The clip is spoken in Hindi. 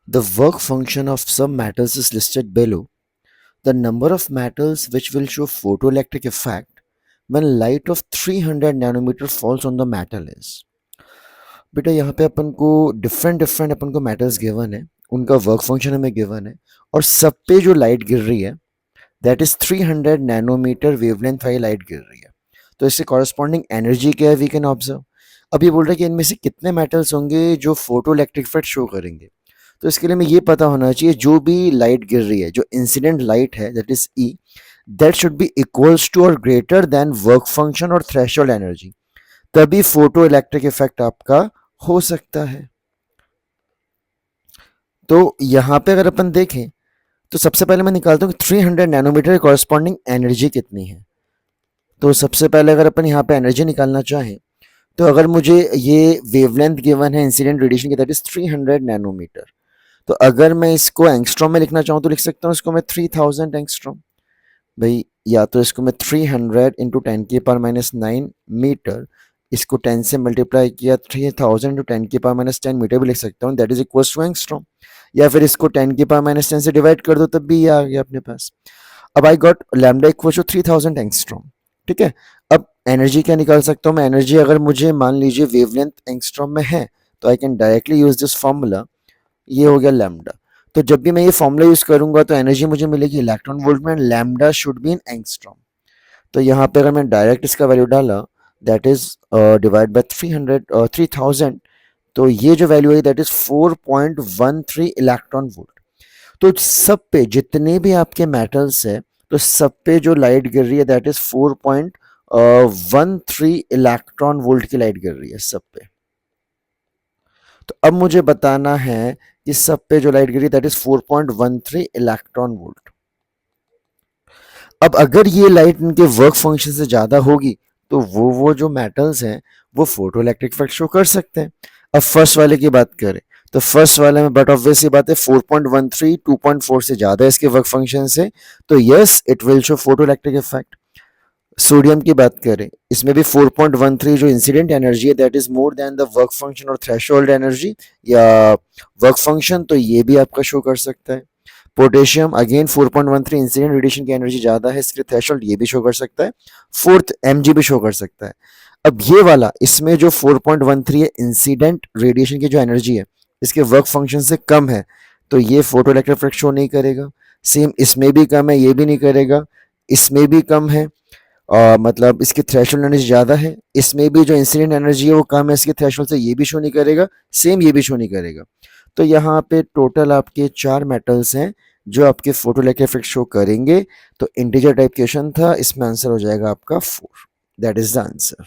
The work function of some metals is listed below. The number of metals which will show photoelectric effect when light of 300 nanometer falls on the metal is. बेटा यहाँ पे अपन को डिफरेंट डिफरेंट अपन को मेटल्स गिवन है, उनका वर्क फंक्शन हमें गिवन है, और सब पे जो लाइट गिर रही है दैट इज 300 नैनोमीटर वेवलेंथ वाली लाइट गिर रही है। तो इससे कॉरस्पॉन्डिंग एनर्जी क्या है वी कैन ऑब्जर्व। अब ये बोल रहा है कि इनमें से कितने मेटल्स होंगे जो फोटो इलेक्ट्रिक इफेक्ट शो करेंगे। तो इसके लिए हमें ये पता होना चाहिए जो भी लाइट गिर रही है, जो इंसिडेंट लाइट है that is E, that should be equals to और ग्रेटर देन वर्क फंक्शन और थ्रेशोल्ड एनर्जी, तभी फोटो इलेक्ट्रिक इफेक्ट आपका हो सकता है। तो यहाँ पे अगर अपन देखें तो सबसे पहले मैं निकालता हूँ कि 300 नैनोमीटर कॉरस्पॉन्डिंग एनर्जी कितनी है। तो सबसे पहले अगर अपन यहाँ पे एनर्जी निकालना चाहें तो अगर मुझे ये वेवलेंथ गिवन है इंसिडेंट रेडिएशन की दैट इज 300 नैनोमीटर, तो अगर मैं इसको एंगस्ट्रॉम में लिखना चाहूँ तो लिख सकता हूँ इसको मैं 3000 एंगस्ट्रॉम। भाई या तो इसको मैं 300 इंटू 10⁻⁹ मीटर, इसको 10 से मल्टीप्लाई किया 3000 इंटू 10⁻⁻10 मीटर भी लिख सकता हूँ, that is equal to angstrom. या फिर इसको 10⁻⁻10 से डिवाइड कर दो तब भी ये आ गया अपने पास। अब I got lambda equal to 3000 angstrom. ठीक है, अब एनर्जी क्या निकाल सकता हूँ मैं, एनर्जी अगर मुझे मान लीजिए वेवलेंथ एंगस्ट्रॉम में है तो I can directly use this formula, ये हो गया लैम्डा। तो जब भी मैं ये फॉर्मूला यूज करूंगा तो एनर्जी मुझे मिलेगी इलेक्ट्रॉन वोल्ट में, lambda should be in angstrom. तो यहाँ पे अगर मैं डायरेक्ट इसका वैल्यू डाला दैट इज डिवाइड बाय 3000, तो ये जो वैल्यू है दैट इज 4.13 इलेक्ट्रॉन वोल्ट। तो सब पे जितने भी आपके मेटल्स है तो सब पे जो लाइट गिर रही है दैट इज 4.13 इलेक्ट्रॉन वोल्ट की लाइट गिर रही है सब पे। तो अब मुझे बताना है कि सब पे जो light Giri that is 4.13 electron volt. अब अगर ये लाइट इनके वर्क फंक्शन से ज्यादा होगी तो वो जो मेटल्स हैं वो फोटो इलेक्ट्रिक इफेक्ट शो कर सकते हैं। अब फर्स्ट वाले की बात करें तो फर्स्ट वाले में बट ऑब्वियस ये बात है 4.13 2.4 से ज्यादा है इसके वर्क फंक्शन से, तो yes it will show photo electric effect. Sodium की बात करें इसमें भी 4.13 जो इंसिडेंट एनर्जी है that is more than the work function और थ्रेशोल्ड एनर्जी या वर्क फंक्शन, तो ये भी आपका शो कर सकता है। पोटेशियम अगेन 4.13 इंसिडेंट रेडिएशन की एनर्जी ज्यादा है, इसके थ्रेशोल्ड ये भी शो कर सकता है, फोर्थ एमजी भी शो कर सकता है। अब ये वाला इसमें जो 4.13 है इंसिडेंट रेडिएशन की जो एनर्जी है इसके वर्क फंक्शन से कम है, तो ये फोटो इलेक्ट्रिक इफेक्ट शो नहीं करेगा। सेम इसमें भी कम है, ये भी नहीं करेगा, इसमें भी कम है मतलब इसकी थ्रेशोल्ड एनर्जी ज़्यादा है, इसमें भी जो इंसिडेंट एनर्जी है वो कम है इसके थ्रेशोल्ड से, ये भी शो नहीं करेगा, सेम ये भी शो नहीं करेगा। तो यहाँ पे टोटल आपके 4 मेटल्स हैं जो आपके फोटो इलेक्ट्रिक इफेक्ट शो करेंगे। तो इंटीजर टाइप क्वेश्चन था, इसमें आंसर हो जाएगा आपका 4, दैट इज द आंसर।